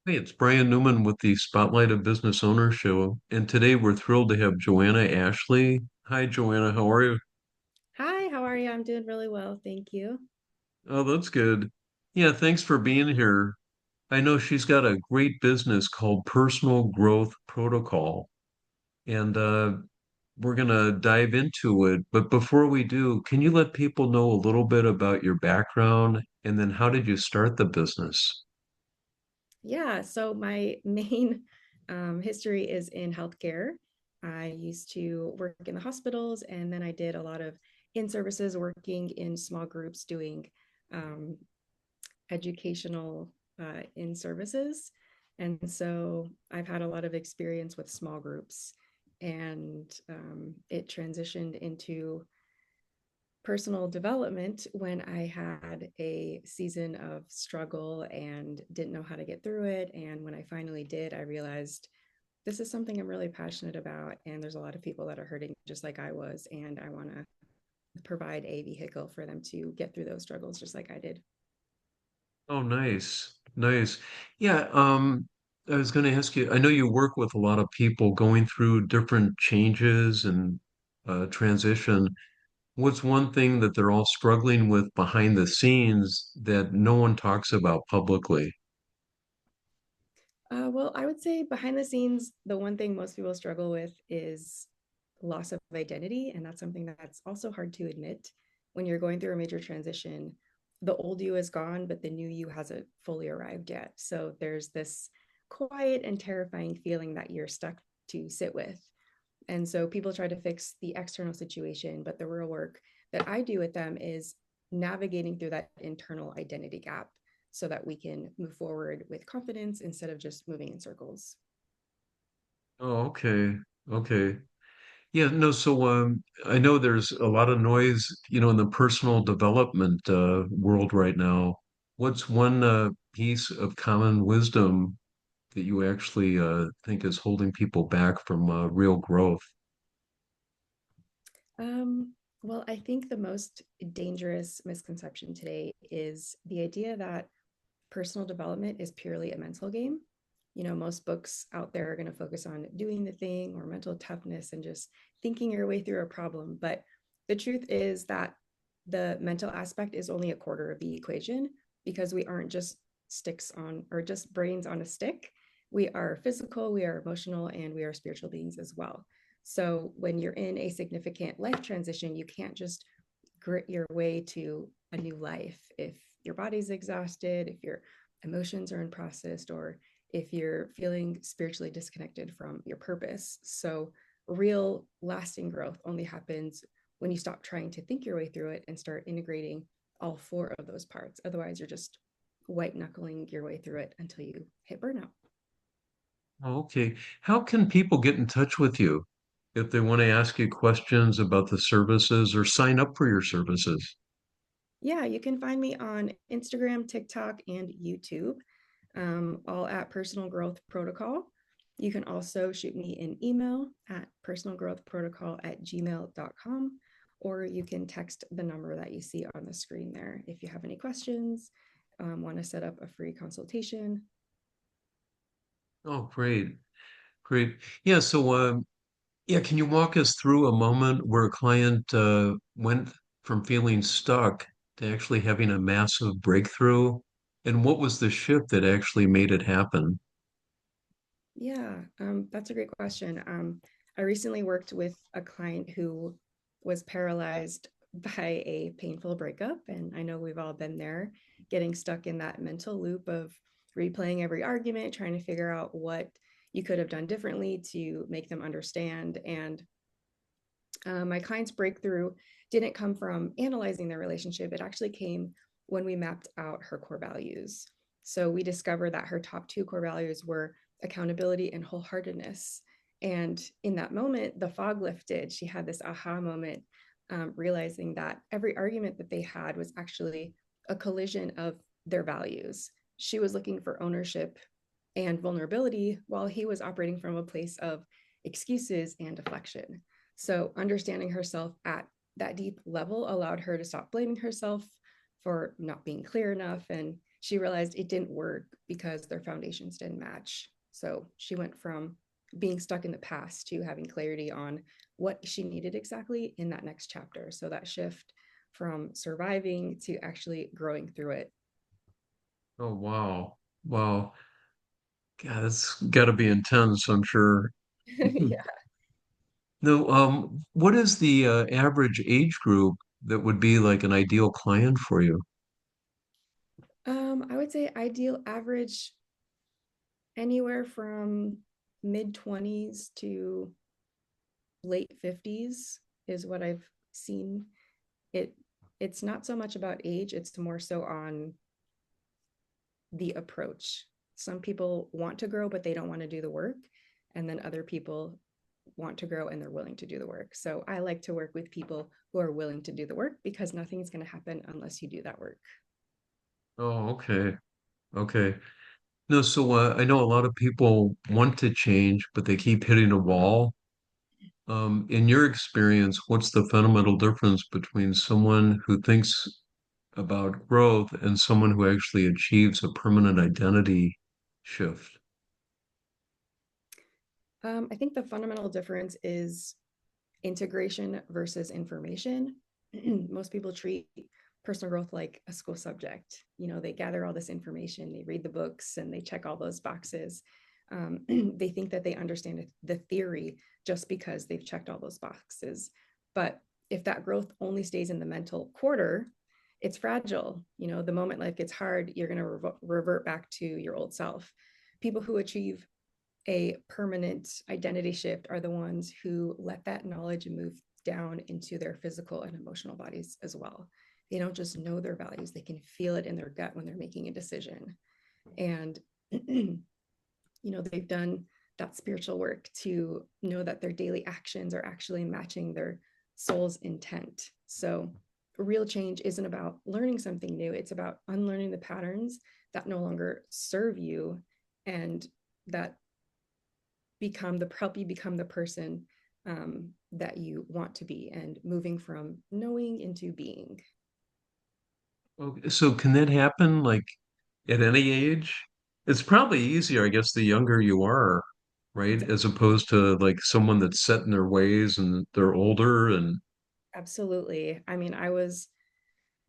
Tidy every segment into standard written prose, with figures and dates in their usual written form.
Hey, it's Brian Newman with the Spotlight of Business Owner show, and today we're thrilled to have Joanna Ashley. Hi, Joanna, how are you? Hi, how are you? I'm doing really well, thank you. Oh, that's good. Yeah, thanks for being here. I know she's got a great business called Personal Growth Protocol, and we're going to dive into it. But before we do, can you let people know a little bit about your background and then how did you start the business? Yeah, so my main history is in healthcare. I used to work in the hospitals, and then I did a lot of in services, working in small groups, doing um, educational in services. And so I've had a lot of experience with small groups, and it transitioned into personal development when I had a season of struggle and didn't know how to get through it. And when I finally did, I realized this is something I'm really passionate about. And there's a lot of people that are hurting just like I was. And I want to provide a vehicle for them to get through those struggles just like I did. Oh, nice. Nice. Yeah, I was going to ask you, I know you work with a lot of people going through different changes and transition. What's one thing that they're all struggling with behind the scenes that no one talks about publicly? Well, I would say behind the scenes, the one thing most people struggle with is loss of identity. And that's something that's also hard to admit when you're going through a major transition. The old you is gone, but the new you hasn't fully arrived yet. So there's this quiet and terrifying feeling that you're stuck to sit with. And so people try to fix the external situation, but the real work that I do with them is navigating through that internal identity gap so that we can move forward with confidence instead of just moving in circles. Oh, okay. Okay. Yeah, no, so I know there's a lot of noise, in the personal development world right now. What's one piece of common wisdom that you actually think is holding people back from real growth? Um, well, I think the most dangerous misconception today is the idea that personal development is purely a mental game. You know, most books out there are going to focus on doing the thing or mental toughness and just thinking your way through a problem. But the truth is that the mental aspect is only a quarter of the equation because we aren't just sticks on or just brains on a stick. We are physical, we are emotional, and we are spiritual beings as well. So when you're in a significant life transition, you can't just grit your way to a new life if your body's exhausted, if your emotions are unprocessed, or if you're feeling spiritually disconnected from your purpose. So, real lasting growth only happens when you stop trying to think your way through it and start integrating all four of those parts. Otherwise, you're just white knuckling your way through it until you hit burnout. Oh, okay. How can people get in touch with you if they want to ask you questions about the services or sign up for your services? Yeah, you can find me on Instagram, TikTok, and YouTube, all at Personal Growth Protocol. You can also shoot me an email at personalgrowthprotocol@gmail.com, or you can text the number that you see on the screen there if you have any questions, want to set up a free consultation. Oh, great. Great. Yeah, so yeah, can you walk us through a moment where a client went from feeling stuck to actually having a massive breakthrough? And what was the shift that actually made it happen? Yeah, that's a great question. I recently worked with a client who was paralyzed by a painful breakup. And I know we've all been there, getting stuck in that mental loop of replaying every argument, trying to figure out what you could have done differently to make them understand. And my client's breakthrough didn't come from analyzing their relationship, it actually came when we mapped out her core values. So we discovered that her top two core values were accountability and wholeheartedness. And in that moment, the fog lifted. She had this aha moment, realizing that every argument that they had was actually a collision of their values. She was looking for ownership and vulnerability, while he was operating from a place of excuses and deflection. So, understanding herself at that deep level allowed her to stop blaming herself for not being clear enough. And she realized it didn't work because their foundations didn't match. So she went from being stuck in the past to having clarity on what she needed exactly in that next chapter. So that shift from surviving to actually growing through it. Oh, wow. Wow. God, it's got to be intense, I'm sure. Yeah. No, what is the average age group that would be like an ideal client for you? I would say ideal average anywhere from mid 20s to late 50s is what I've seen. It it's not so much about age, it's more so on the approach. Some people want to grow but they don't want to do the work, and then other people want to grow and they're willing to do the work. So I like to work with people who are willing to do the work because nothing's going to happen unless you do that work. Oh, okay. Okay. No, so I know a lot of people want to change, but they keep hitting a wall. In your experience, what's the fundamental difference between someone who thinks about growth and someone who actually achieves a permanent identity shift? I think the fundamental difference is integration versus information. Most people treat personal growth like a school subject. You know, they gather all this information, they read the books, and they check all those boxes. They think that they understand the theory just because they've checked all those boxes. But if that growth only stays in the mental quarter, it's fragile. You know, the moment life gets hard, you're going to revert back to your old self. People who achieve a permanent identity shift are the ones who let that knowledge move down into their physical and emotional bodies as well. They don't just know their values, they can feel it in their gut when they're making a decision. And, you know, they've done that spiritual work to know that their daily actions are actually matching their soul's intent. So, real change isn't about learning something new, it's about unlearning the patterns that no longer serve you and that help you become the person that you want to be and moving from knowing into being. Okay, so can that happen like at any age? It's probably easier, I guess, the younger you are, right? As opposed to like someone that's set in their ways and they're older and Absolutely. I mean, I was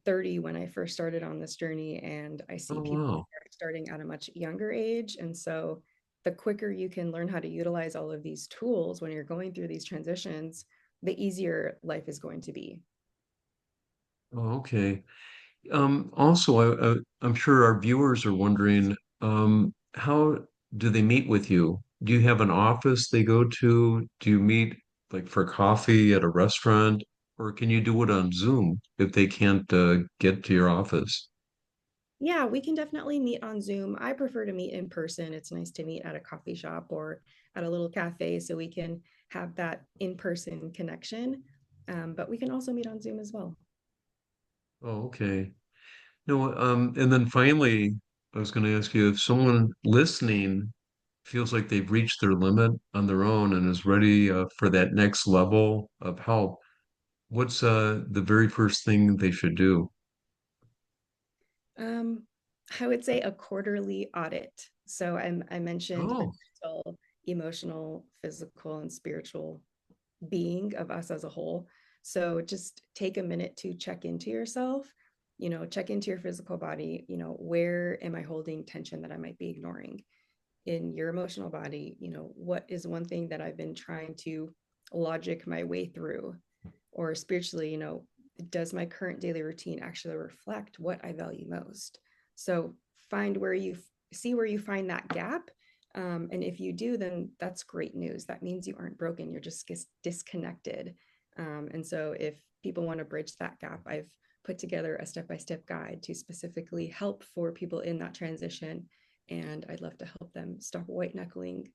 30 when I first started on this journey, and I see oh people wow. starting at a much younger age. And so the quicker you can learn how to utilize all of these tools when you're going through these transitions, the easier life is going to be. Oh, okay. Also, I'm sure our viewers are wondering, how do they meet with you? Do you have an office they go to? Do you meet like for coffee at a restaurant, or can you do it on Zoom if they can't get to your office? Yeah, we can definitely meet on Zoom. I prefer to meet in person. It's nice to meet at a coffee shop or at a little cafe so we can have that in person connection. But we can also meet on Zoom as well. Oh, okay. No, and then finally, I was going to ask you if someone listening feels like they've reached their limit on their own and is ready for that next level of help, what's the very first thing they should do? Um, I would say a quarterly audit. So I mentioned the Oh, mental, emotional, physical, and spiritual being of us as a whole. So just take a minute to check into yourself, you know, check into your physical body, you know, where am I holding tension that I might be ignoring? In your emotional body, you know, what is one thing that I've been trying to logic my way through? Or spiritually, you know, does my current daily routine actually reflect what I value most? So find where you see where you find that gap. And if you do, then that's great news. That means you aren't broken, you're just disconnected. And so if people want to bridge that gap, I've put together a step by step guide to specifically help for people in that transition, and I'd love to help them stop white knuckling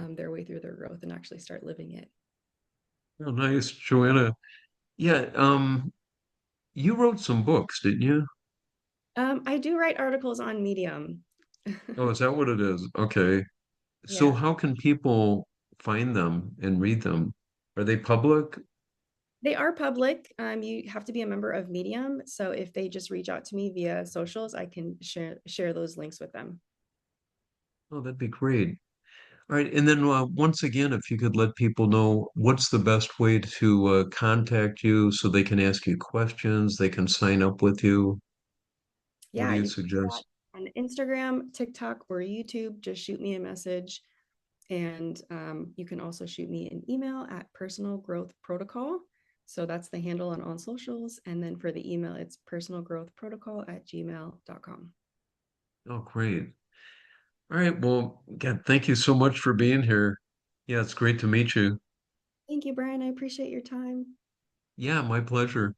their way through their growth and actually start living it. oh, nice, Joanna. Yeah, you wrote some books, didn't you? I do write articles on Medium. Oh, is that what it is? Okay. So Yeah. how can people find them and read them? Are they public? They are public. You have to be a member of Medium. So if they just reach out to me via socials, I can share those links with them. Oh, that'd be great. All right. And then once again, if you could let people know what's the best way to contact you so they can ask you questions, they can sign up with you. What do Yeah, you you can do suggest? that on Instagram, TikTok, or YouTube. Just shoot me a message. And you can also shoot me an email at personal growth protocol. So that's the handle on all socials. And then for the email, it's personalgrowthprotocol@gmail.com. Oh, great. All right. Well, again, thank you so much for being here. Yeah, it's great to meet you. Thank you, Brian. I appreciate your time. Yeah, my pleasure.